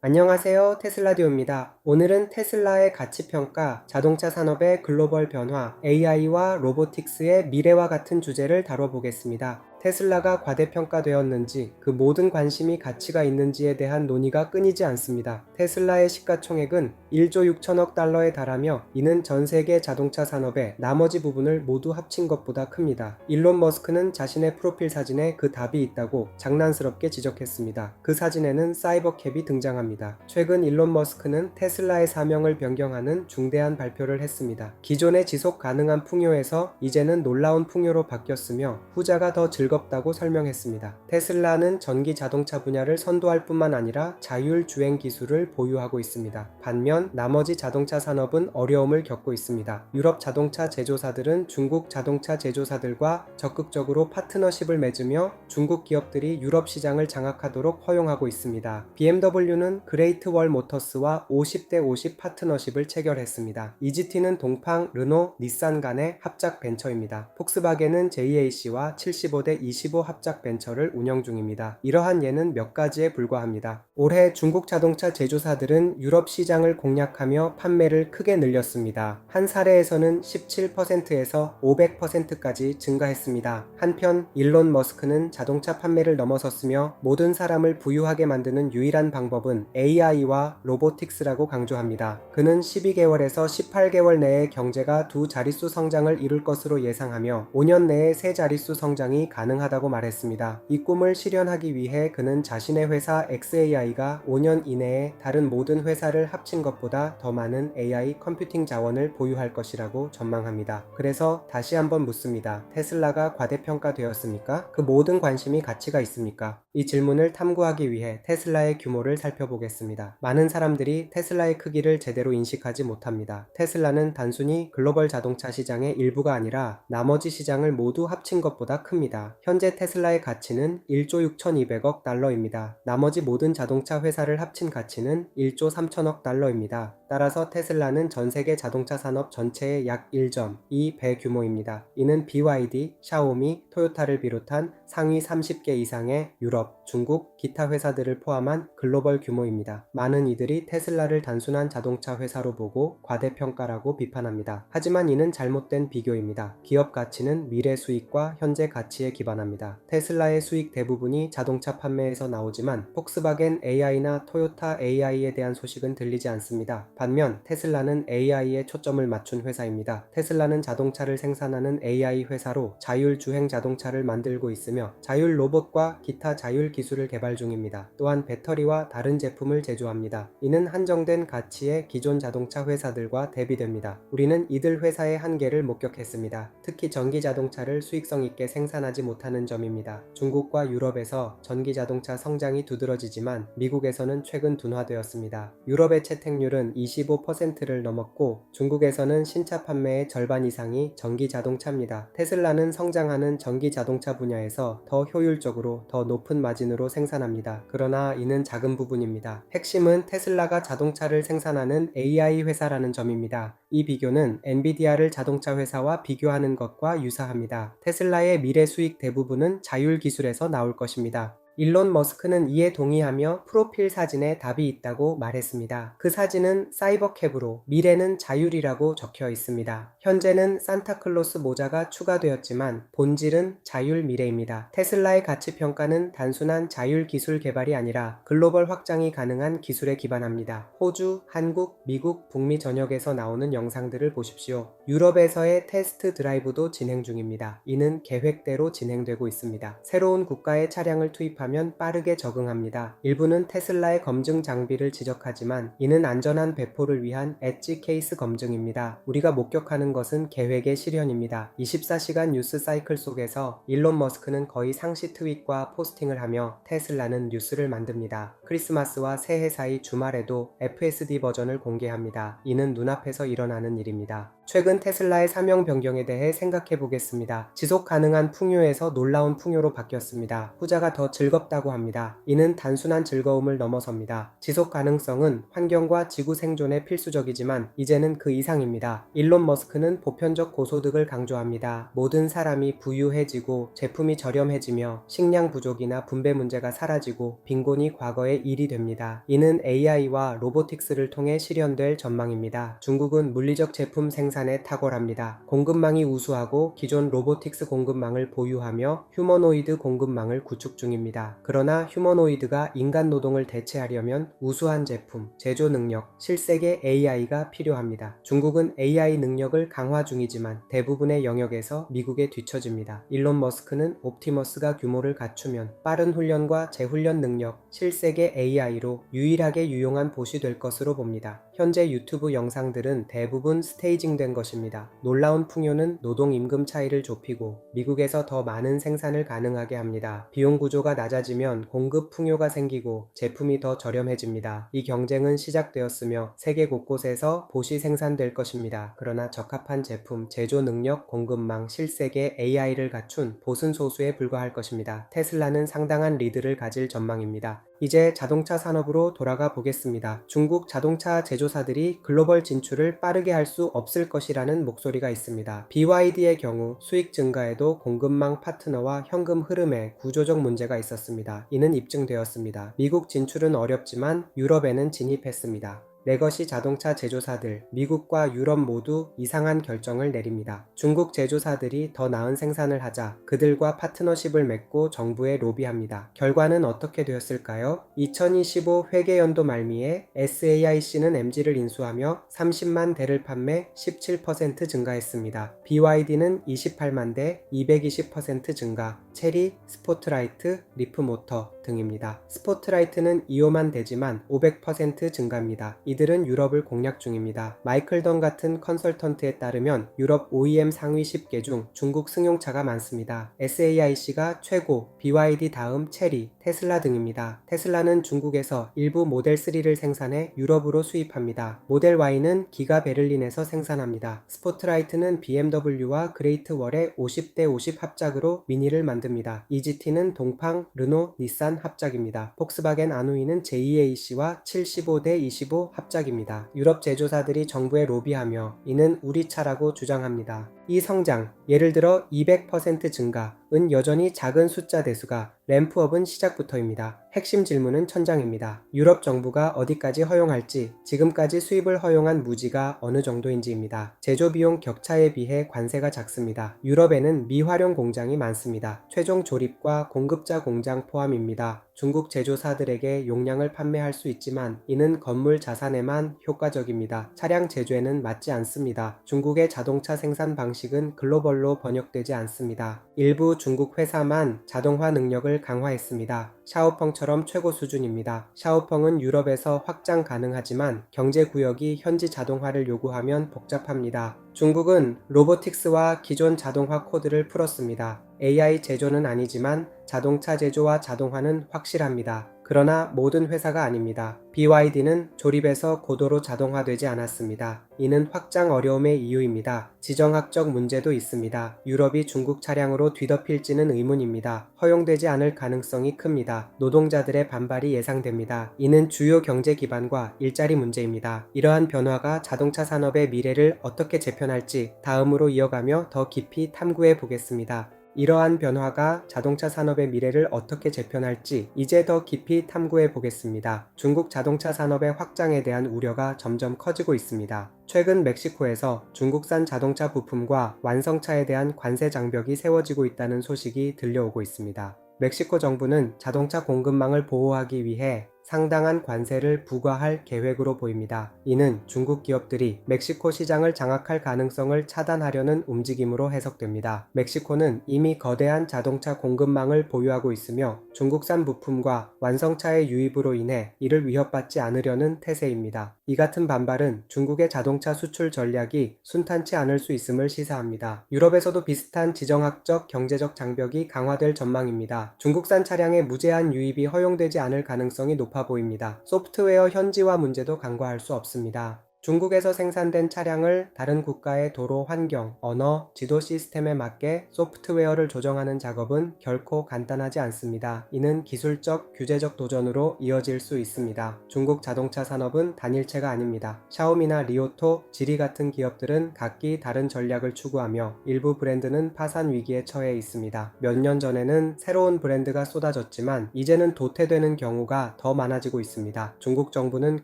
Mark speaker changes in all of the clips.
Speaker 1: 안녕하세요. 테슬라디오입니다. 오늘은 테슬라의 가치평가, 자동차 산업의 글로벌 변화, AI와 로보틱스의 미래와 같은 주제를 다뤄보겠습니다. 테슬라가 과대평가되었는지, 그 모든 관심이 가치가 있는지에 대한 논의가 끊이지 않습니다. 테슬라의 시가총액은 1조 6천억 달러에 달하며 이는 전 세계 자동차 산업의 나머지 부분을 모두 합친 것보다 큽니다. 일론 머스크는 자신의 프로필 사진에 그 답이 있다고 장난스럽게 지적했습니다. 그 사진에는 사이버캡이 등장합니다. 최근 일론 머스크는 테슬라의 사명을 변경하는 중대한 발표를 했습니다. 기존의 지속 가능한 풍요에서 이제는 놀라운 풍요로 바뀌었으며 후자가 더 즐겁다고 설명했습니다. 테슬라는 전기 자동차 분야를 선도할 뿐만 아니라 자율주행 기술을 보유하고 있습니다. 반면 나머지 자동차 산업은 어려움을 겪고 있습니다. 유럽 자동차 제조사들은 중국 자동차 제조사들과 적극적으로 파트너십을 맺으며 중국 기업들이 유럽 시장을 장악하도록 허용하고 있습니다. BMW는 그레이트 월 모터스와 50대 50 파트너십을 체결했습니다. EGT는 동팡, 르노, 닛산 간의 합작 벤처입니다. 폭스바겐은 JAC와 75대 25 합작 벤처를 운영 중입니다. 이러한 예는 몇 가지에 불과합니다. 올해 중국 자동차 제조사들은 유럽 시장을 공략하며 판매를 크게 늘렸습니다. 한 사례에서는 17%에서 500%까지 증가했습니다. 한편 일론 머스크는 자동차 판매를 넘어섰으며 모든 사람을 부유하게 만드는 유일한 방법은 AI와 로보틱스라고 강조합니다. 그는 12개월에서 18개월 내에 경제가 두 자릿수 성장을 이룰 것으로 예상하며 5년 내에 세 자릿수 성장이 가능하다고 말했습니다. 이 꿈을 실현하기 위해 그는 자신의 회사 xAI가 5년 이내에 다른 모든 회사를 합친 것보다 더 많은 AI 컴퓨팅 자원을 보유할 것이라고 전망합니다. 그래서 다시 한번 묻습니다. 테슬라가 과대평가되었습니까? 그 모든 관심이 가치가 있습니까? 이 질문을 탐구하기 위해 테슬라의 규모를 살펴보겠습니다. 많은 사람들이 테슬라의 크기를 제대로 인식하지 못합니다. 테슬라는 단순히 글로벌 자동차 시장의 일부가 아니라 나머지 시장을 모두 합친 것보다 큽니다. 현재 테슬라의 가치는 1조 6,200억 달러입니다. 나머지 모든 자동차 회사를 합친 가치는 1조 3천억 달러입니다. 따라서 테슬라는 전 세계 자동차 산업 전체의 약 1.2배 규모입니다. 이는 BYD, 샤오미, 토요타를 비롯한 상위 30개 이상의 유럽, 중국, 기타 회사들을 포함한 글로벌 규모입니다. 많은 이들이 테슬라를 단순한 자동차 회사로 보고 과대평가라고 비판합니다. 하지만 이는 잘못된 비교입니다. 기업 가치는 미래 수익과 현재 가치에 기반합니다. 테슬라의 수익 대부분이 자동차 판매에서 나오지만 폭스바겐 AI나 토요타 AI에 대한 소식은 들리지 않습니다. 반면 테슬라는 AI에 초점을 맞춘 회사입니다. 테슬라는 자동차를 생산하는 AI 회사로 자율주행 자동차를 만들고 있으며 자율 로봇과 기타 자율 기술을 개발 중입니다. 또한 배터리와 다른 제품을 제조합니다. 이는 한정된 가치의 기존 자동차 회사들과 대비됩니다. 우리는 이들 회사의 한계를 목격했습니다. 특히 전기 자동차를 수익성 있게 생산하지 못하는 점입니다. 중국과 유럽에서 전기 자동차 성장이 두드러지지만 미국에서는 최근 둔화되었습니다. 유럽의 채택률은 25%를 넘었고 중국에서는 신차 판매의 절반 이상이 전기 자동차입니다. 테슬라는 성장하는 전기 자동차 분야에서 더 효율적으로 더 높은 마진으로 생산합니다. 그러나 이는 작은 부분입니다. 핵심은 테슬라가 자동차를 생산하는 AI 회사라는 점입니다. 이 비교는 엔비디아를 자동차 회사와 비교하는 것과 유사합니다. 테슬라의 미래 수익 대부분은 자율 기술에서 나올 것입니다. 일론 머스크는 이에 동의하며 프로필 사진에 답이 있다고 말했습니다. 그 사진은 사이버캡으로 미래는 자율이라고 적혀 있습니다. 현재는 산타클로스 모자가 추가되었지만 본질은 자율 미래입니다. 테슬라의 가치 평가는 단순한 자율 기술 개발이 아니라 글로벌 확장이 가능한 기술에 기반합니다. 호주, 한국, 미국, 북미 전역에서 나오는 영상들을 보십시오. 유럽에서의 테스트 드라이브도 진행 중입니다. 이는 계획대로 진행되고 있습니다. 새로운 국가의 차량을 투입하면 빠르게 적응합니다. 일부는 테슬라의 검증 장비를 지적하지만 이는 안전한 배포를 위한 엣지 케이스 검증입니다. 우리가 목격하는 것은 계획의 실현입니다. 24시간 뉴스 사이클 속에서 일론 머스크는 거의 상시 트윗과 포스팅을 하며 테슬라는 뉴스를 만듭니다. 크리스마스와 새해 사이 주말에도 FSD 버전을 공개합니다. 이는 눈앞에서 일어나는 일입니다. 최근 테슬라의 사명 변경에 대해 생각해 보겠습니다. 지속 가능한 풍요에서 놀라운 풍요로 바뀌었습니다. 후자가 더 즐겁다고 합니다. 이는 단순한 즐거움을 넘어섭니다. 지속 가능성은 환경과 지구 생존에 필수적이지만 이제는 그 이상입니다. 일론 머스크는 보편적 고소득을 강조합니다. 모든 사람이 부유해지고 제품이 저렴해지며 식량 부족이나 분배 문제가 사라지고 빈곤이 과거의 일이 됩니다. 이는 AI와 로보틱스를 통해 실현될 전망입니다. 중국은 물리적 제품 생산에 탁월합니다. 공급망이 우수하고 기존 로보틱스 공급망을 보유하며 휴머노이드 공급망을 구축 중입니다. 그러나 휴머노이드가 인간 노동을 대체하려면 우수한 제품, 제조 능력, 실세계 AI가 필요합니다. 중국은 AI 능력을 강화 중이지만 대부분의 영역에서 미국에 뒤처집니다. 일론 머스크는 옵티머스가 규모를 갖추면 빠른 훈련과 재훈련 능력, 실세계 AI로 유일하게 유용한 봇이 될 것으로 봅니다. 현재 유튜브 영상들은 대부분 스테이징된 것입니다. 놀라운 풍요는 노동 임금 차이를 좁히고 미국에서 더 많은 생산을 가능하게 합니다. 비용 구조가 낮아지면 공급 풍요가 생기고 제품이 더 저렴해집니다. 이 경쟁은 시작되었으며 세계 곳곳에서 봇이 생산될 것입니다. 그러나 적합한 제품, 제조 능력, 공급망, 실세계 AI를 갖춘 봇은 소수에 불과할 것입니다. 테슬라는 상당한 리드를 가질 전망입니다. 이제 자동차 산업으로 돌아가 보겠습니다. 중국 자동차 제조사들이 글로벌 진출을 빠르게 할 수 없을 것이라는 목소리가 있습니다. BYD의 경우 수익 증가에도 공급망 파트너와 현금 흐름에 구조적 문제가 있었습니다. 이는 입증되었습니다. 미국 진출은 어렵지만 유럽에는 진입했습니다. 레거시 자동차 제조사들, 미국과 유럽 모두 이상한 결정을 내립니다. 중국 제조사들이 더 나은 생산을 하자 그들과 파트너십을 맺고 정부에 로비합니다. 결과는 어떻게 되었을까요? 2025 회계연도 말미에 SAIC는 MG를 인수하며 30만 대를 판매 17% 증가했습니다. BYD는 28만 대 220% 증가, 체리, 스포트라이트, 리프모터 등입니다. 스포트라이트는 2호만 되지만 500% 증가입니다. 이들은 유럽을 공략 중입니다. 마이클던 같은 컨설턴트에 따르면 유럽 OEM 상위 10개 중 중국 승용차가 많습니다. SAIC가 최고, BYD 다음 체리, 테슬라 등입니다. 테슬라는 중국에서 일부 모델 3를 생산해 유럽으로 수입합니다. 모델 Y는 기가 베를린에서 생산합니다. 스포트라이트는 BMW와 그레이트 월의 50대 50 합작으로 미니를 만듭니다. EGT는 동팡, 르노, 닛산 합작입니다. 폭스바겐 아누이는 JAC와 75대 25 합작입니다. 유럽 제조사들이 정부에 로비하며 이는 우리 차라고 주장합니다. 이 성장, 예를 들어 200% 증가은 여전히 작은 숫자 대수가 램프업은 시작부터입니다. 핵심 질문은 천장입니다. 유럽 정부가 어디까지 허용할지, 지금까지 수입을 허용한 무지가 어느 정도인지입니다. 제조 비용 격차에 비해 관세가 작습니다. 유럽에는 미활용 공장이 많습니다. 최종 조립과 공급자 공장 포함입니다. 중국 제조사들에게 용량을 판매할 수 있지만 이는 건물 자산에만 효과적입니다. 차량 제조에는 맞지 않습니다. 중국의 자동차 생산 방식은 글로벌로 번역되지 않습니다. 일부 중국 회사만 자동화 능력을 강화했습니다. 샤오펑처럼 최고 수준입니다. 샤오펑은 유럽에서 확장 가능하지만 경제구역이 현지 자동화를 요구하면 복잡합니다. 중국은 로보틱스와 기존 자동화 코드를 풀었습니다. AI 제조는 아니지만 자동차 제조와 자동화는 확실합니다. 그러나 모든 회사가 아닙니다. BYD는 조립에서 고도로 자동화되지 않았습니다. 이는 확장 어려움의 이유입니다. 지정학적 문제도 있습니다. 유럽이 중국 차량으로 뒤덮일지는 의문입니다. 허용되지 않을 가능성이 큽니다. 노동자들의 반발이 예상됩니다. 이는 주요 경제 기반과 일자리 문제입니다. 이러한 변화가 자동차 산업의 미래를 어떻게 재편할지 다음으로 이어가며 더 깊이 탐구해 보겠습니다. 이러한 변화가 자동차 산업의 미래를 어떻게 재편할지 이제 더 깊이 탐구해 보겠습니다. 중국 자동차 산업의 확장에 대한 우려가 점점 커지고 있습니다. 최근 멕시코에서 중국산 자동차 부품과 완성차에 대한 관세 장벽이 세워지고 있다는 소식이 들려오고 있습니다. 멕시코 정부는 자동차 공급망을 보호하기 위해 상당한 관세를 부과할 계획으로 보입니다. 이는 중국 기업들이 멕시코 시장을 장악할 가능성을 차단하려는 움직임으로 해석됩니다. 멕시코는 이미 거대한 자동차 공급망을 보유하고 있으며 중국산 부품과 완성차의 유입으로 인해 이를 위협받지 않으려는 태세입니다. 이 같은 반발은 중국의 자동차 수출 전략이 순탄치 않을 수 있음을 시사합니다. 유럽에서도 비슷한 지정학적, 경제적 장벽이 강화될 전망입니다. 중국산 차량의 무제한 유입이 허용되지 않을 가능성이 높아 보입니다. 소프트웨어 현지화 문제도 간과할 수 없습니다. 중국에서 생산된 차량을 다른 국가의 도로 환경, 언어, 지도 시스템에 맞게 소프트웨어를 조정하는 작업은 결코 간단하지 않습니다. 이는 기술적, 규제적 도전으로 이어질 수 있습니다. 중국 자동차 산업은 단일체가 아닙니다. 샤오미나 리오토, 지리 같은 기업들은 각기 다른 전략을 추구하며 일부 브랜드는 파산 위기에 처해 있습니다. 몇 년 전에는 새로운 브랜드가 쏟아졌지만 이제는 도태되는 경우가 더 많아지고 있습니다. 중국 정부는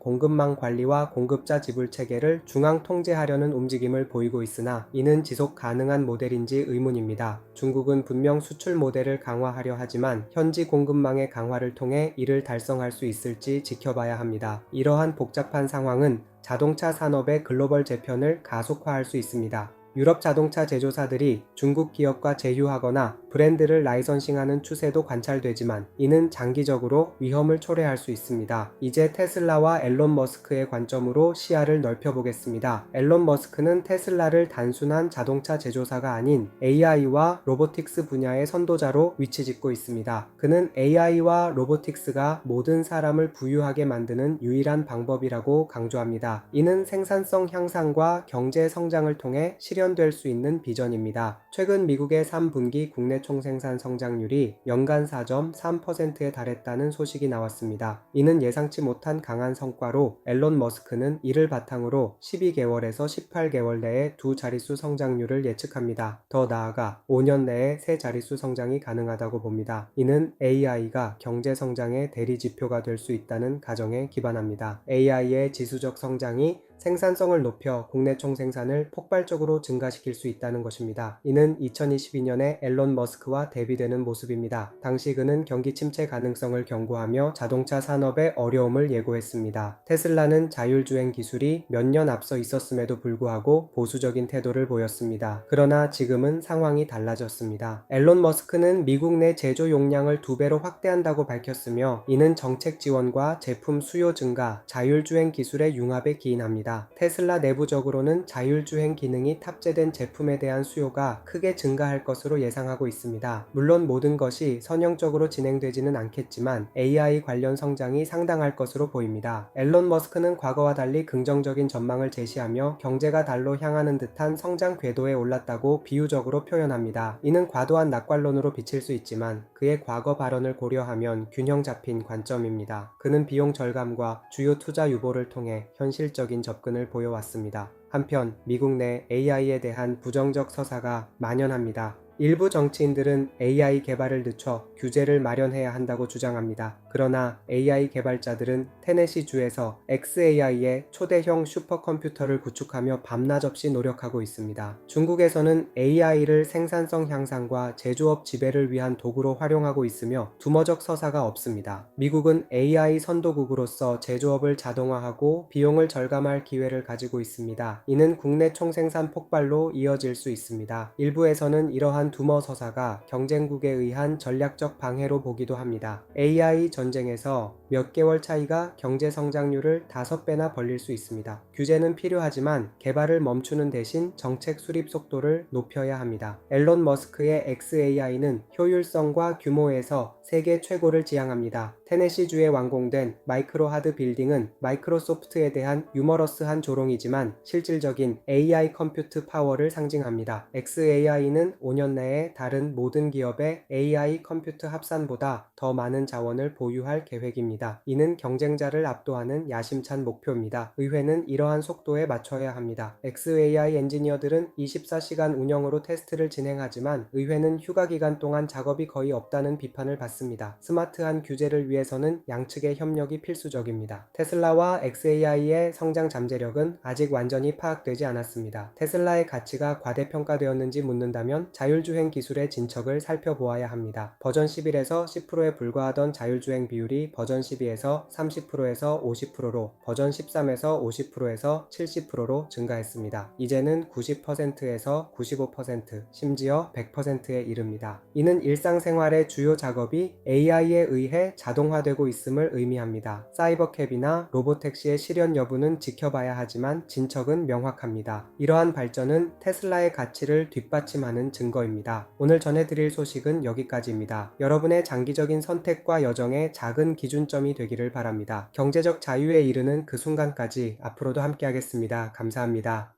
Speaker 1: 공급망 관리와 공급자 지불 체계를 중앙 통제하려는 움직임을 보이고 있으나 이는 지속 가능한 모델인지 의문입니다. 중국은 분명 수출 모델을 강화하려 하지만 현지 공급망의 강화를 통해 이를 달성할 수 있을지 지켜봐야 합니다. 이러한 복잡한 상황은 자동차 산업의 글로벌 재편을 가속화할 수 있습니다. 유럽 자동차 제조사들이 중국 기업과 제휴하거나 브랜드를 라이선싱하는 추세도 관찰되지만 이는 장기적으로 위험을 초래할 수 있습니다. 이제 테슬라와 앨런 머스크의 관점으로 시야를 넓혀보겠습니다. 앨런 머스크는 테슬라를 단순한 자동차 제조사가 아닌 AI와 로보틱스 분야의 선도자로 위치짓고 있습니다. 그는 AI와 로보틱스가 모든 사람을 부유하게 만드는 유일한 방법이라고 강조합니다. 이는 생산성 향상과 경제 성장을 통해 실현될 수 있는 비전입니다. 최근 미국의 3분기 국내 총생산 성장률이 연간 4.3%에 달했다는 소식이 나왔습니다. 이는 예상치 못한 강한 성과로 앨런 머스크는 이를 바탕으로 12개월에서 18개월 내에 두 자릿수 성장률을 예측합니다. 더 나아가 5년 내에 세 자릿수 성장이 가능하다고 봅니다. 이는 AI가 경제 성장의 대리 지표가 될 수 있다는 가정에 기반합니다. AI의 지수적 성장이 생산성을 높여 국내 총생산을 폭발적으로 증가시킬 수 있다는 것입니다. 이는 2022년에 앨런 머스크와 대비되는 모습입니다. 당시 그는 경기 침체 가능성을 경고하며 자동차 산업의 어려움을 예고했습니다. 테슬라는 자율주행 기술이 몇 년 앞서 있었음에도 불구하고 보수적인 태도를 보였습니다. 그러나 지금은 상황이 달라졌습니다. 앨런 머스크는 미국 내 제조 용량을 2배로 확대한다고 밝혔으며 이는 정책 지원과 제품 수요 증가, 자율주행 기술의 융합에 기인합니다. 테슬라 내부적으로는 자율주행 기능이 탑재된 제품에 대한 수요가 크게 증가할 것으로 예상하고 있습니다. 물론 모든 것이 선형적으로 진행되지는 않겠지만 AI 관련 성장이 상당할 것으로 보입니다. 앨런 머스크는 과거와 달리 긍정적인 전망을 제시하며 경제가 달로 향하는 듯한 성장 궤도에 올랐다고 비유적으로 표현합니다. 이는 과도한 낙관론으로 비칠 수 있지만 그의 과거 발언을 고려하면 균형 잡힌 관점입니다. 그는 비용 절감과 주요 투자 유보를 통해 현실적인 접근을 보여왔습니다. 한편 미국 내 AI에 대한 부정적 서사가 만연합니다. 일부 정치인들은 AI 개발을 늦춰 규제를 마련해야 한다고 주장합니다. 그러나 AI 개발자들은 테네시주에서 xAI의 초대형 슈퍼컴퓨터를 구축하며 밤낮 없이 노력하고 있습니다. 중국에서는 AI를 생산성 향상과 제조업 지배를 위한 도구로 활용하고 있으며 두머적 서사가 없습니다. 미국은 AI 선도국으로서 제조업을 자동화하고 비용을 절감할 기회를 가지고 있습니다. 이는 국내 총생산 폭발로 이어질 수 있습니다. 일부에서는 이러한 두머 서사가 경쟁국에 의한 전략적 방해로 보기도 합니다. AI 전쟁에서 몇 개월 차이가 경제 성장률을 5배나 벌릴 수 있습니다. 규제는 필요하지만 개발을 멈추는 대신 정책 수립 속도를 높여야 합니다. 앨런 머스크의 xAI는 효율성과 규모에서 세계 최고를 지향합니다. 테네시주에 완공된 마이크로 하드 빌딩은 마이크로소프트에 대한 유머러스한 조롱이지만 실질적인 AI 컴퓨트 파워를 상징합니다. xAI는 5년 내에 다른 모든 기업의 AI 컴퓨트 합산보다 더 많은 자원을 보유할 계획입니다. 이는 경쟁자를 압도하는 야심찬 목표입니다. 의회는 이러한 속도에 맞춰야 합니다. xAI 엔지니어들은 24시간 운영으로 테스트를 진행하지만 의회는 휴가 기간 동안 작업이 거의 없다는 비판을 받습니다. 스마트한 규제를 위해서는 양측의 협력이 필수적입니다. 테슬라와 xAI의 성장 잠재력은 아직 완전히 파악되지 않았습니다. 테슬라의 가치가 과대평가되었는지 묻는다면 자율주행 기술의 진척을 살펴보아야 합니다. 버전 11에서 10%에 불과하던 자율주행 비율이 버전 12에서 30%에서 50%로 버전 13에서 50%에서 70%로 증가했습니다. 이제는 90%에서 95%, 심지어 100%에 이릅니다. 이는 일상생활의 주요 작업이 AI에 의해 자동화되고 있음을 의미합니다. 사이버캡이나 로보택시의 실현 여부는 지켜봐야 하지만 진척은 명확합니다. 이러한 발전은 테슬라의 가치를 뒷받침하는 증거입니다. 오늘 전해드릴 소식은 여기까지입니다. 여러분의 장기적인 선택과 여정에 작은 기준점 전환점이 되기를 바랍니다. 경제적 자유에 이르는 그 순간까지 앞으로도 함께하겠습니다. 감사합니다.